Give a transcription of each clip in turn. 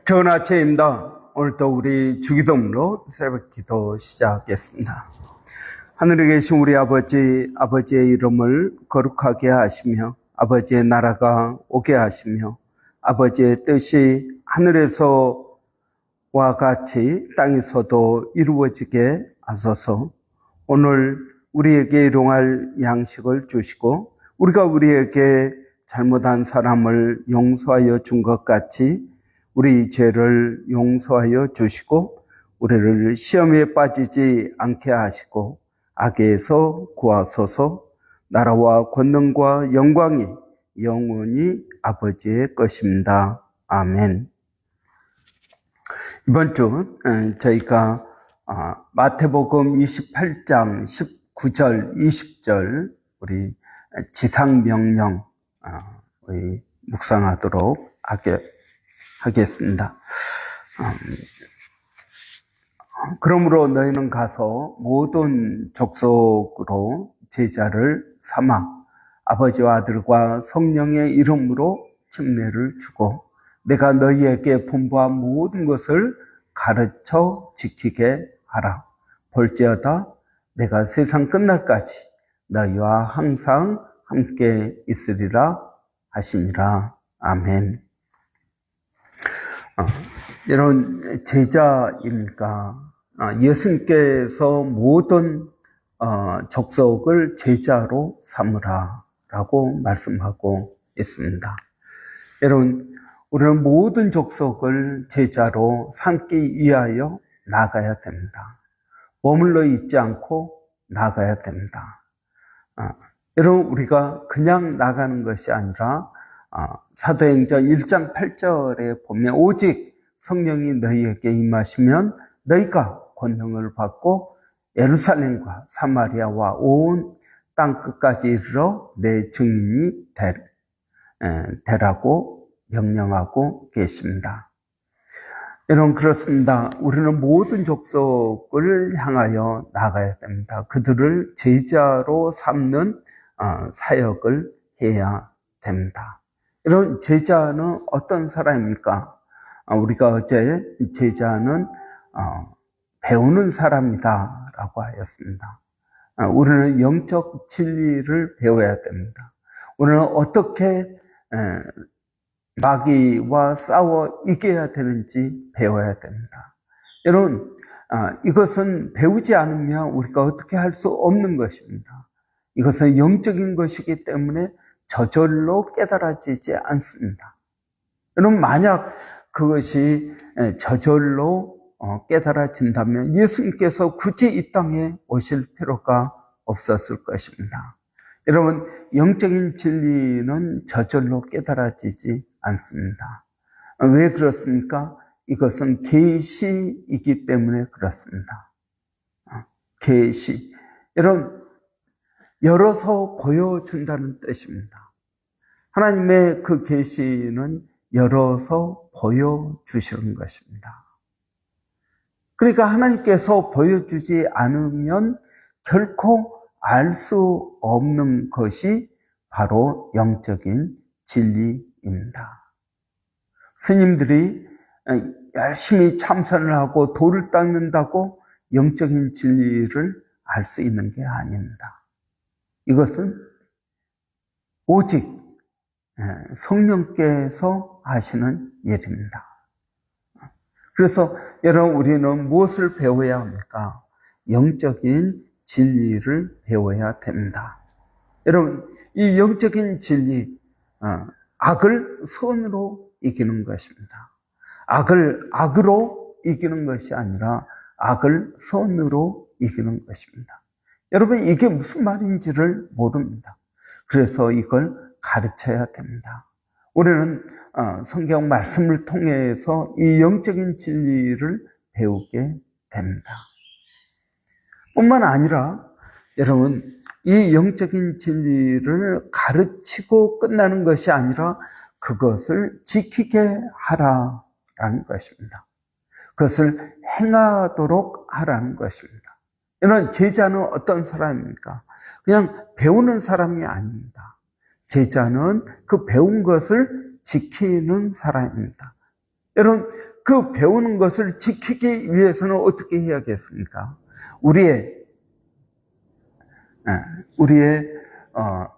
좋은 아침입니다. 오늘도 우리 주기도문으로 새벽 기도 시작하겠습니다. 하늘에 계신 우리 아버지, 아버지의 이름을 거룩하게 하시며 아버지의 나라가 오게 하시며 아버지의 뜻이 하늘에서와 같이 땅에서도 이루어지게 하소서. 오늘 우리에게 일용할 양식을 주시고 우리가 우리에게 잘못한 사람을 용서하여 준 것 같이 우리 죄를 용서하여 주시고 우리를 시험에 빠지지 않게 하시고 악에서 구하소서. 나라와 권능과 영광이 영원히 아버지의 것입니다. 아멘. 이번 주 저희가 마태복음 28장 19절 20절 우리 지상명령 우리 묵상하도록 하겠습니다. 그러므로 너희는 가서 모든 족속으로 제자를 삼아 아버지와 아들과 성령의 이름으로 침례를 주고 내가 너희에게 분부한 모든 것을 가르쳐 지키게 하라. 볼지어다 내가 세상 끝날까지 너희와 항상 함께 있으리라 하시니라. 아멘. 이런 제자입니까? 예수님께서 모든 족속을 제자로 삼으라라고 말씀하고 있습니다. 여러분, 우리는 모든 족속을 제자로 삼기 위하여 나가야 됩니다. 머물러 있지 않고 나가야 됩니다. 여러분, 우리가 그냥 나가는 것이 아니라 사도행전 1장 8절에 보면 오직 성령이 너희에게 임하시면 너희가 권능을 받고 예루살렘과 사마리아와 온 땅끝까지 이르러 내 증인이 되라고 명령하고 계십니다. 여러분, 그렇습니다. 우리는 모든 족속을 향하여 나가야 됩니다. 그들을 제자로 삼는 사역을 해야 됩니다. 이런 제자는 어떤 사람입니까? 우리가 어제 제자는 배우는 사람이다 라고 하였습니다. 우리는 영적 진리를 배워야 됩니다. 우리는 어떻게 마귀와 싸워 이겨야 되는지 배워야 됩니다. 여러분, 이것은 배우지 않으면 우리가 어떻게 할 수 없는 것입니다. 이것은 영적인 것이기 때문에 저절로 깨달아지지 않습니다. 여러분, 만약 그것이 저절로 깨달아진다면 예수님께서 굳이 이 땅에 오실 필요가 없었을 것입니다. 여러분, 영적인 진리는 저절로 깨달아지지 않습니다. 왜 그렇습니까? 이것은 계시이기 때문에 그렇습니다. 계시. 여러분, 열어서 보여준다는 뜻입니다. 하나님의 그 계시는 열어서 보여주시는 것입니다. 그러니까 하나님께서 보여주지 않으면 결코 알 수 없는 것이 바로 영적인 진리입니다. 스님들이 열심히 참선을 하고 도를 닦는다고 영적인 진리를 알 수 있는 게 아닙니다. 이것은 오직 성령께서 하시는 일입니다. 그래서 여러분, 우리는 무엇을 배워야 합니까? 영적인 진리를 배워야 됩니다. 여러분, 이 영적인 진리, 악을 선으로 이기는 것입니다. 악을 악으로 이기는 것이 아니라 악을 선으로 이기는 것입니다. 여러분, 이게 무슨 말인지를 모릅니다. 그래서 이걸 가르쳐야 됩니다. 우리는 성경 말씀을 통해서 이 영적인 진리를 배우게 됩니다. 뿐만 아니라 여러분, 이 영적인 진리를 가르치고 끝나는 것이 아니라 그것을 지키게 하라라는 것입니다. 그것을 행하도록 하라는 것입니다. 이런 제자는 어떤 사람입니까? 그냥 배우는 사람이 아닙니다. 제자는 그 배운 것을 지키는 사람입니다. 여러분, 그 배우는 것을 지키기 위해서는 어떻게 해야겠습니까? 우리의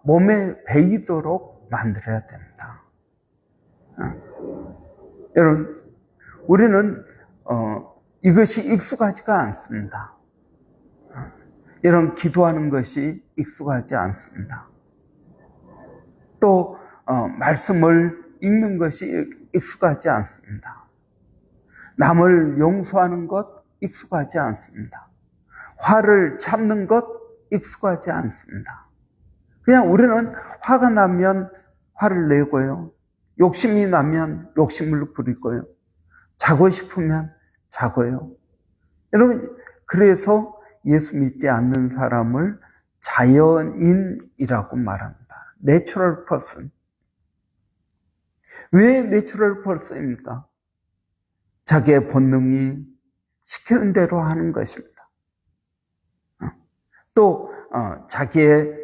몸에 배이도록 만들어야 됩니다. 여러분, 우리는 이것이 익숙하지가 않습니다. 이런 기도하는 것이 익숙하지 않습니다. 또 말씀을 읽는 것이 익숙하지 않습니다. 남을 용서하는 것 익숙하지 않습니다. 화를 참는 것 익숙하지 않습니다. 그냥 우리는 화가 나면 화를 내고요. 욕심이 나면 욕심을 부리고요. 자고 싶으면 자고요. 여러분, 그래서 예수 믿지 않는 사람을 자연인이라고 말합니다. 내추럴 퍼슨. 왜 내추럴 퍼슨입니까? 자기의 본능이 시키는 대로 하는 것입니다. 또 자기의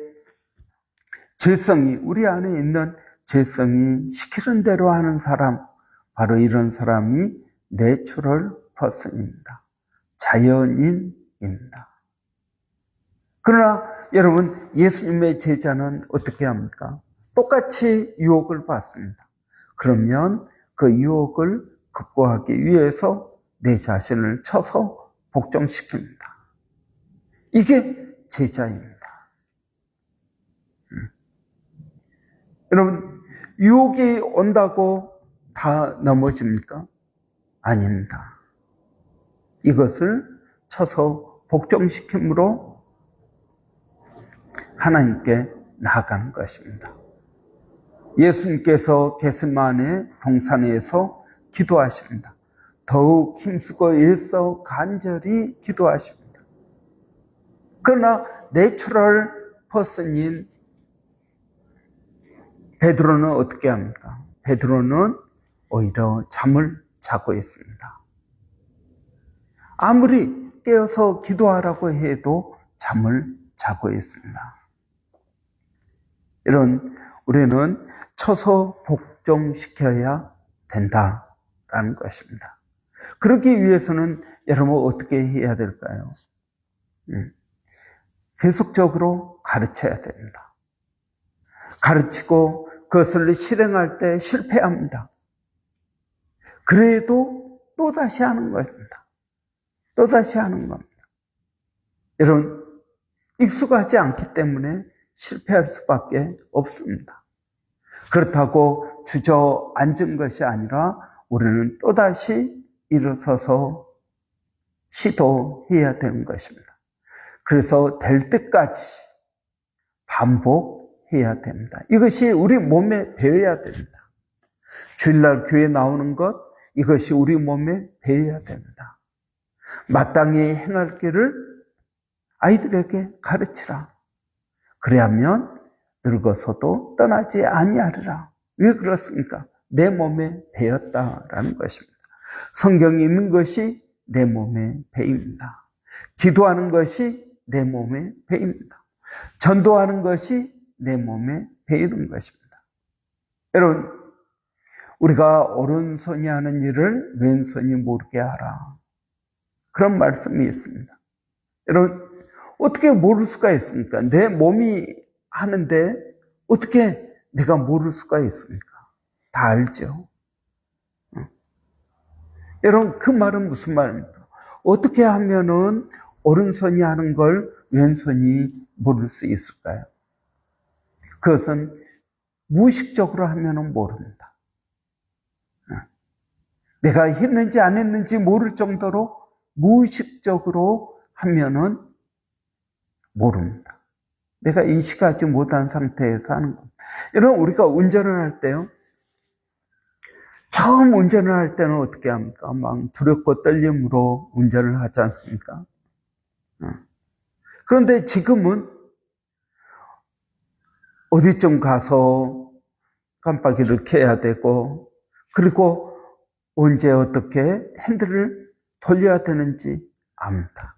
죄성이, 우리 안에 있는 죄성이 시키는 대로 하는 사람, 바로 이런 사람이 내추럴 퍼슨입니다. 자연인입니다. 그러나 여러분, 예수님의 제자는 어떻게 합니까? 똑같이 유혹을 받습니다. 그러면 그 유혹을 극복하기 위해서 내 자신을 쳐서 복종시킵니다. 이게 제자입니다. 여러분, 유혹이 온다고 다 넘어집니까? 아닙니다. 이것을 쳐서 복종시킴으로 하나님께 나아가는 것입니다. 예수님께서 겟세마네 동산에서 기도하십니다. 더욱 힘쓰고 애써 간절히 기도하십니다. 그러나 내추럴 퍼슨인 베드로는 어떻게 합니까? 베드로는 오히려 잠을 자고 있습니다. 아무리 깨어서 기도하라고 해도 잠을 자고 있습니다. 우리는 쳐서 복종시켜야 된다라는 것입니다. 그러기 위해서는 여러분 어떻게 해야 될까요? 계속적으로 가르쳐야 됩니다. 가르치고 그것을 실행할 때 실패합니다. 그래도 또다시 하는 것입니다. 또다시 하는 겁니다. 여러분, 익숙하지 않기 때문에 실패할 수밖에 없습니다. 그렇다고 주저앉은 것이 아니라 우리는 또다시 일어서서 시도해야 되는 것입니다. 그래서 될 때까지 반복해야 됩니다. 이것이 우리 몸에 배어야 됩니다. 주일날 교회 나오는 것, 이것이 우리 몸에 배어야 됩니다. 마땅히 행할 길을 아이들에게 가르치라. 그래야면 늙어서도 떠나지 아니하리라. 왜 그렇습니까? 내 몸에 배었다라는 것입니다. 성경이 있는 것이 내 몸에 배입니다. 기도하는 것이 내 몸에 배입니다. 전도하는 것이 내 몸에 배이는 것입니다. 여러분, 우리가 오른손이 하는 일을 왼손이 모르게 하라. 그런 말씀이 있습니다. 여러분, 어떻게 모를 수가 있습니까? 내 몸이 하는데 어떻게 내가 모를 수가 있습니까? 다 알죠. 여러분, 그 말은 무슨 말입니까? 어떻게 하면은 오른손이 하는 걸 왼손이 모를 수 있을까요? 그것은 무의식적으로 하면은 모릅니다. 내가 했는지 안 했는지 모를 정도로 무의식적으로 하면은 모릅니다. 내가 인식하지 못한 상태에서 하는 겁니다. 여러분, 우리가 운전을 할 때요, 처음 운전을 할 때는 어떻게 합니까? 막 두렵고 떨림으로 운전을 하지 않습니까? 그런데 지금은 어디쯤 가서 깜빡이를 켜야 되고, 그리고 언제 어떻게 핸들을 돌려야 되는지 압니다.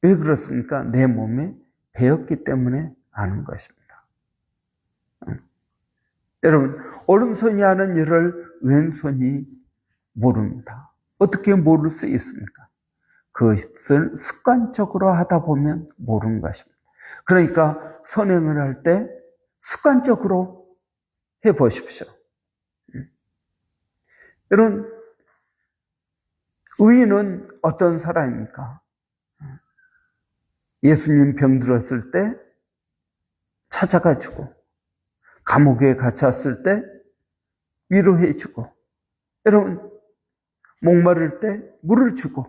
왜 그렇습니까? 내 몸에 배웠기 때문에 아는 것입니다. 여러분, 오른손이 하는 일을 왼손이 모릅니다. 어떻게 모를 수 있습니까? 그것을 습관적으로 하다 보면 모르는 것입니다. 그러니까 선행을 할 때 습관적으로 해보십시오. 여러분, 의인은 어떤 사람입니까? 예수님 병들었을 때 찾아가지고, 감옥에 갇혔을 때 위로해주고, 여러분, 목마를 때 물을 주고,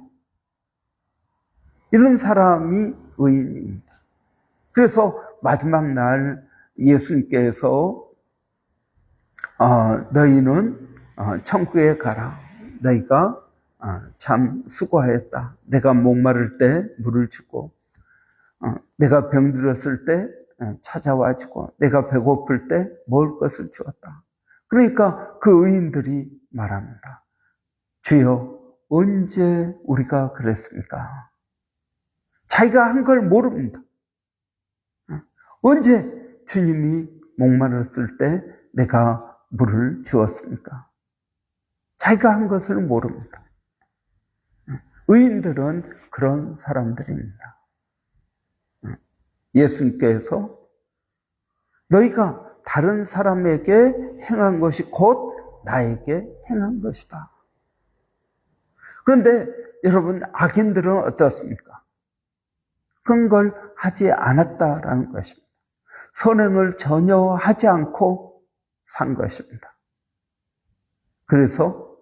이런 사람이 의인입니다. 그래서 마지막 날 예수님께서 너희는 천국에 가라. 너희가 참 수고하였다. 내가 목마를 때 물을 주고, 내가 병들었을 때 찾아와 주고, 내가 배고플 때 먹을 것을 주었다. 그러니까 그 의인들이 말합니다. 주여, 언제 우리가 그랬습니까? 자기가 한 걸 모릅니다. 언제 주님이 목마르셨을 때 내가 물을 주었습니까? 자기가 한 것을 모릅니다. 의인들은 그런 사람들입니다. 예수님께서 너희가 다른 사람에게 행한 것이 곧 나에게 행한 것이다. 그런데 여러분, 악인들은 어떻습니까? 그런 걸 하지 않았다라는 것입니다. 선행을 전혀 하지 않고 산 것입니다. 그래서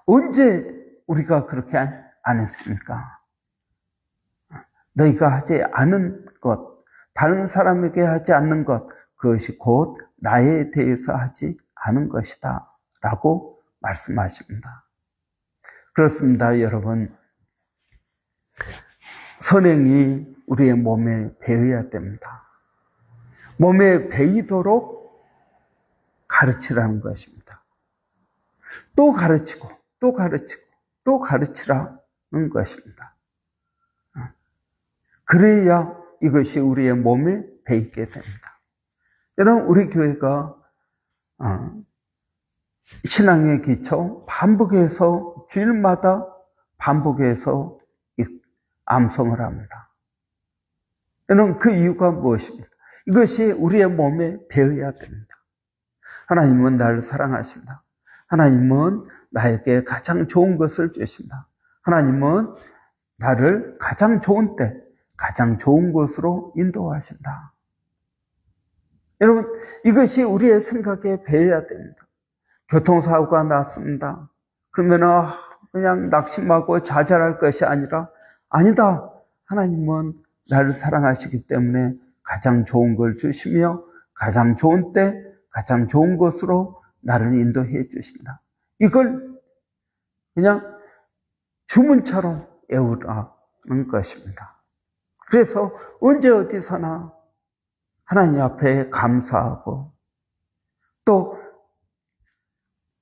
언제 우리가 그렇게 안 했습니까? 너희가 하지 않은 것, 다른 사람에게 하지 않는 것, 그것이 곧 나에 대해서 하지 않은 것이다 라고 말씀하십니다. 그렇습니다, 여러분. 선행이 우리의 몸에 배어야 됩니다. 몸에 배이도록 가르치라는 것입니다. 또 가르치고, 또 가르치고, 또 가르치라는 것입니다. 그래야 이것이 우리의 몸에 배이게 됩니다. 여러분, 우리 교회가 신앙의 기초 반복해서 주일마다 반복해서 암송을 합니다. 여러분, 그 이유가 무엇입니까? 이것이 우리의 몸에 배어야 됩니다. 하나님은 나를 사랑하신다. 하나님은 나에게 가장 좋은 것을 주신다. 하나님은 나를 가장 좋은 때, 가장 좋은 곳으로 인도하신다. 여러분, 이것이 우리의 생각에 배어야 됩니다. 교통사고가 났습니다. 그러면 그냥 낙심하고 좌절할 것이 아니라, 아니다. 하나님은 나를 사랑하시기 때문에 가장 좋은 걸 주시며 가장 좋은 때, 가장 좋은 곳으로 나를 인도해 주신다. 이걸 그냥 주문처럼 외우라는 것입니다. 그래서 언제 어디서나 하나님 앞에 감사하고 또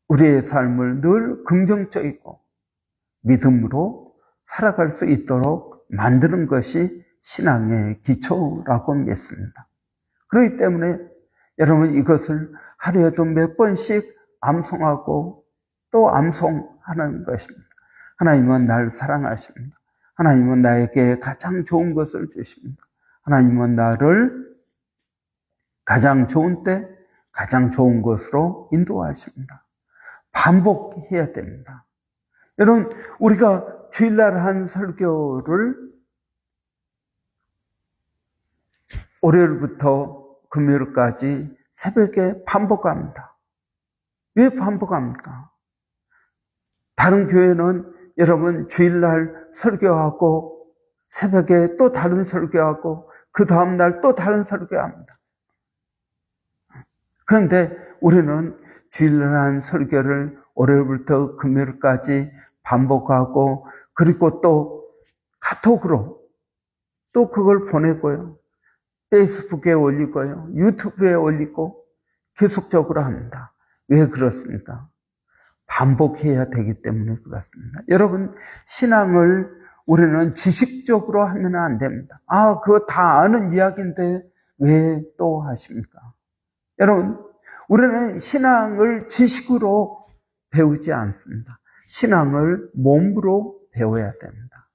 우리의 삶을 늘 긍정적이고 믿음으로 살아갈 수 있도록 만드는 것이 신앙의 기초라고 믿습니다. 그렇기 때문에 여러분, 이것을 하루에도 몇 번씩 암송하고 또 암송하는 것입니다. 하나님은 나를 사랑하십니다. 하나님은 나에게 가장 좋은 것을 주십니다. 하나님은 나를 가장 좋은 때, 가장 좋은 것으로 인도하십니다. 반복해야 됩니다. 여러분, 우리가 주일날 한 설교를 월요일부터 금요일까지 새벽에 반복합니다. 왜 반복합니까? 다른 교회는 여러분 주일날 설교하고 새벽에 또 다른 설교하고 그 다음날 또 다른 설교합니다. 그런데 우리는 주일날 한 설교를 월요일부터 금요일까지 반복하고 그리고 또 카톡으로 또 그걸 보내고요. 페이스북에 올리고요. 유튜브에 올리고 계속적으로 합니다. 왜 그렇습니까? 반복해야 되기 때문에 그렇습니다. 여러분, 신앙을 우리는 지식적으로 하면 안 됩니다. 그거 다 아는 이야기인데 왜 또 하십니까? 여러분, 우리는 신앙을 지식으로 배우지 않습니다. 신앙을 몸으로 배워야 됩니다.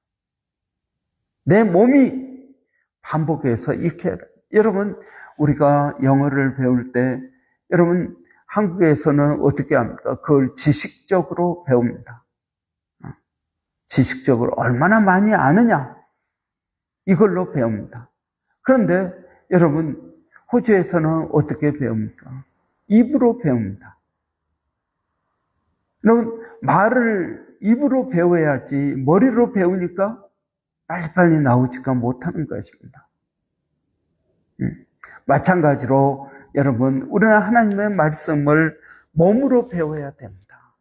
내 몸이 반복해서 익혀야 돼요. 여러분, 우리가 영어를 배울 때, 여러분, 한국에서는 어떻게 합니까? 그걸 지식적으로 배웁니다. 지식적으로 얼마나 많이 아느냐? 이걸로 배웁니다. 그런데 여러분, 호주에서는 어떻게 배웁니까? 입으로 배웁니다. 여러분, 말을 입으로 배워야지 머리로 배우니까 빨리빨리 나오지가 못하는 것입니다. 마찬가지로 여러분, 우리는 하나님의 말씀을 몸으로 배워야 됩니다.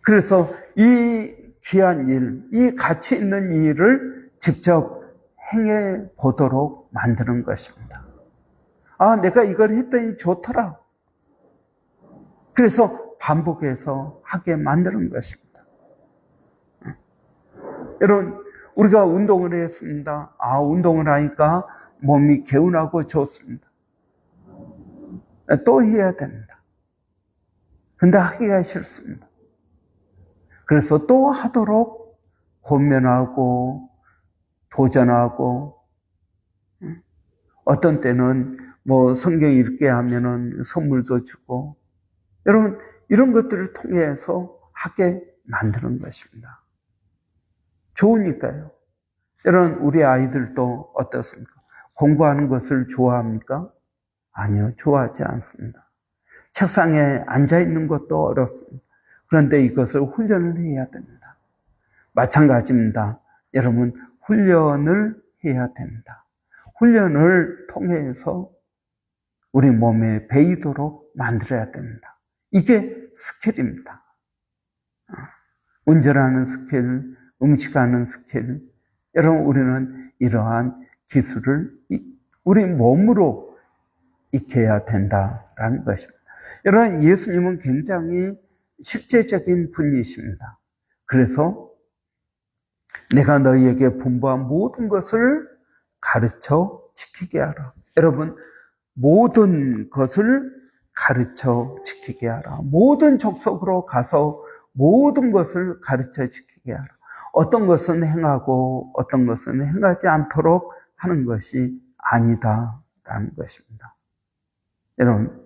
그래서 이 귀한 일, 이 가치 있는 일을 직접 행해 보도록 만드는 것입니다. 아, 내가 이걸 했더니 좋더라. 그래서 반복해서 하게 만드는 것입니다. 여러분, 우리가 운동을 했습니다. 아, 운동을 하니까 몸이 개운하고 좋습니다. 또 해야 됩니다. 근데 하기가 싫습니다. 그래서 또 하도록 권면하고 도전하고, 어떤 때는 성경 읽게 하면은 선물도 주고, 여러분, 이런 것들을 통해서 하게 만드는 것입니다. 좋으니까요. 여러분, 우리 아이들도 어떻습니까? 공부하는 것을 좋아합니까? 아니요, 좋아하지 않습니다. 책상에 앉아 있는 것도 어렵습니다. 그런데 이것을 훈련을 해야 됩니다. 마찬가지입니다. 여러분, 훈련을 해야 됩니다. 훈련을 통해서 우리 몸에 배이도록 만들어야 됩니다. 이게 스킬입니다. 운전하는 스킬, 음식하는 스킬. 여러분, 우리는 이러한 기술을 우리 몸으로 익혀야 된다라는 것입니다. 여러분, 예수님은 굉장히 실제적인 분이십니다. 그래서 내가 너희에게 분부한 모든 것을 가르쳐 지키게 하라. 여러분, 모든 것을 가르쳐 지키게 하라. 모든 족속으로 가서 모든 것을 가르쳐 지키게 하라. 어떤 것은 행하고 어떤 것은 행하지 않도록 하는 것이 아니다라는 것입니다. 여러분,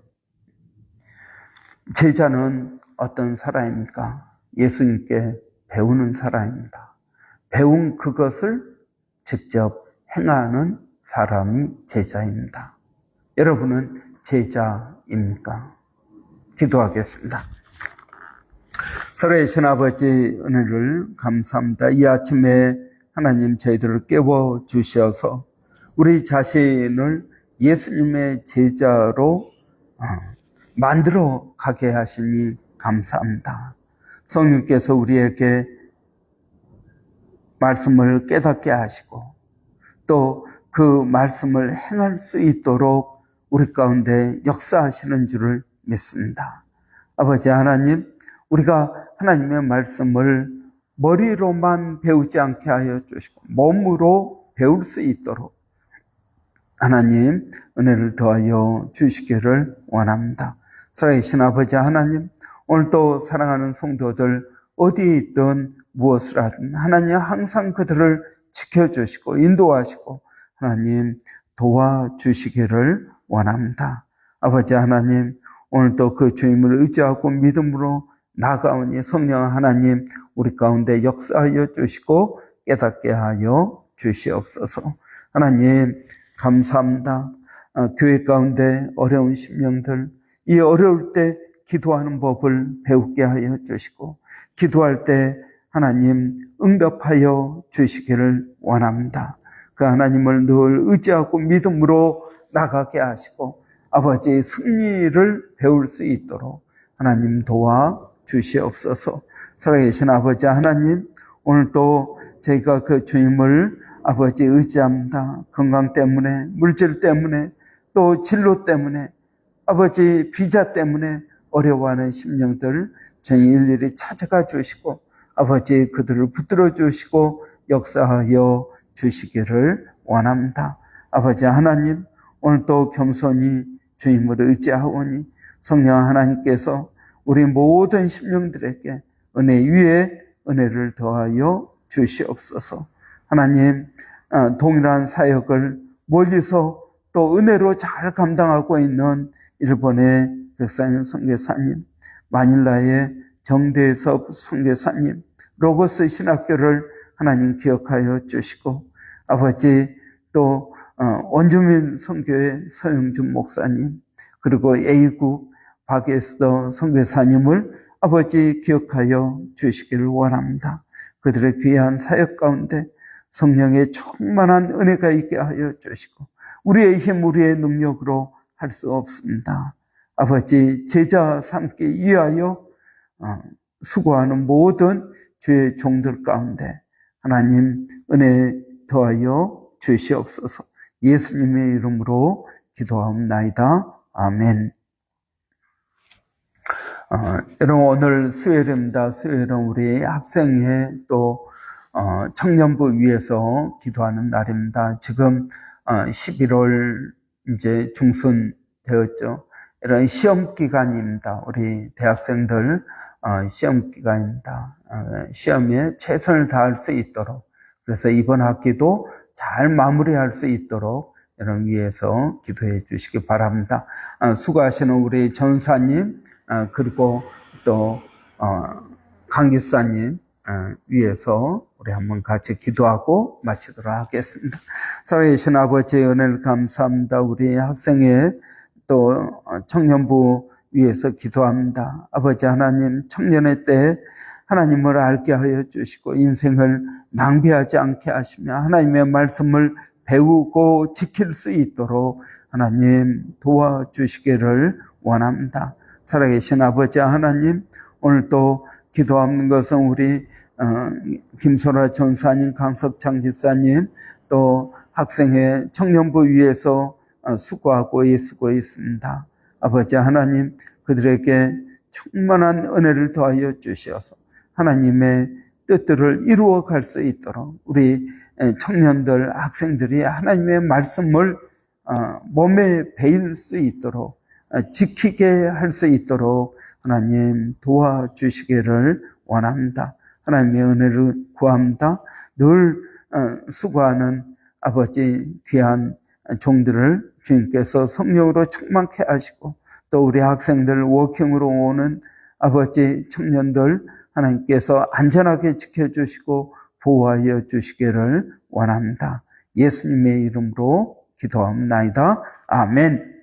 제자는 어떤 사람입니까? 예수님께 배우는 사람입니다. 배운 그것을 직접 행하는 사람이 제자입니다. 여러분은 제자입니까? 기도하겠습니다. 살아계신 아버지, 은혜를 감사합니다. 이 아침에 하나님 저희들을 깨워주셔서 우리 자신을 예수님의 제자로 만들어 가게 하시니 감사합니다. 성령께서 우리에게 말씀을 깨닫게 하시고 또 그 말씀을 행할 수 있도록 우리 가운데 역사하시는 줄을 믿습니다. 아버지 하나님, 우리가 하나님의 말씀을 머리로만 배우지 않게 하여 주시고 몸으로 배울 수 있도록 하나님 은혜를 더하여 주시기를 원합니다. 살아계신 아버지 하나님, 오늘도 사랑하는 성도들 어디에 있든 무엇을 하든 하나님 항상 그들을 지켜주시고 인도하시고 하나님 도와주시기를 원합니다. 아버지 하나님, 오늘도 그 주님을 의지하고 믿음으로 나아가오니 성령 하나님 우리 가운데 역사하여 주시고 깨닫게 하여 주시옵소서. 하나님 감사합니다. 교회 가운데 어려운 심령들, 이 어려울 때 기도하는 법을 배우게 하여 주시고 기도할 때 하나님 응답하여 주시기를 원합니다. 그 하나님을 늘 의지하고 믿음으로 나가게 하시고 아버지의 승리를 배울 수 있도록 하나님 도와주시옵소서. 살아계신 아버지 하나님, 오늘도 저희가 그 주님을 아버지 의지합니다. 건강 때문에, 물질 때문에, 또 진로 때문에, 아버지 비자 때문에 어려워하는 심령들 저희 일일이 찾아가 주시고 아버지 그들을 붙들어 주시고 역사하여 주시기를 원합니다. 아버지 하나님, 오늘도 겸손히 주님을 의지하오니 성령 하나님께서 우리 모든 심령들에게 은혜 위에 은혜를 더하여 주시옵소서. 하나님, 동일한 사역을 멀리서 또 은혜로 잘 감당하고 있는 일본의 백상현 선교사님, 마닐라의 정대섭 선교사님, 로고스 신학교를 하나님 기억하여 주시고, 아버지 또 원주민 선교회 서영준 목사님, 그리고 A국 박에스더 선교사님을 아버지 기억하여 주시기를 원합니다. 그들의 귀한 사역 가운데 성령의 충만한 은혜가 있게 하여 주시고, 우리의 힘, 우리의 능력으로 할 수 없습니다. 아버지 제자 삼기 위하여 수고하는 모든 주의 종들 가운데 하나님 은혜 더하여 주시옵소서. 예수님의 이름으로 기도하옵나이다. 아멘. 여러분, 오늘 수요일입니다. 수요일은 우리 학생회 또 청년부 위해서 기도하는 날입니다. 지금 11월 이제 중순 되었죠. 이런 시험 기간입니다. 우리 대학생들 시험 기간입니다. 시험에 최선을 다할 수 있도록, 그래서 이번 학기도 잘 마무리할 수 있도록 여러분 위해서 기도해 주시기 바랍니다. 수고하시는 우리 전사님, 그리고 또 강기사님 위해서 우리 한번 같이 기도하고 마치도록 하겠습니다. 살아계신 아버지의 은혜를 감사합니다. 우리 학생회 또 청년부 위해서 기도합니다. 아버지 하나님, 청년의 때에 하나님을 알게 하여 주시고 인생을 낭비하지 않게 하시며 하나님의 말씀을 배우고 지킬 수 있도록 하나님 도와주시기를 원합니다. 살아계신 아버지 하나님, 오늘 또 기도하는 것은 우리 김소라 전사님, 강석창 집사님, 또 학생회 청년부 위해서 수고하고 애쓰고 있습니다. 아버지 하나님, 그들에게 충만한 은혜를 더하여 주셔서 하나님의 뜻들을 이루어 갈 수 있도록 우리 청년들, 학생들이 하나님의 말씀을 몸에 배일 수 있도록, 지키게 할 수 있도록 하나님 도와주시기를 원합니다. 하나님의 은혜를 구합니다. 늘 수고하는 아버지 귀한 종들을 주님께서 성령으로 충만케 하시고, 또 우리 학생들 워킹으로 오는 아버지 청년들 하나님께서 안전하게 지켜주시고 보호하여 주시기를 원합니다. 예수님의 이름으로 기도합니다. 아멘.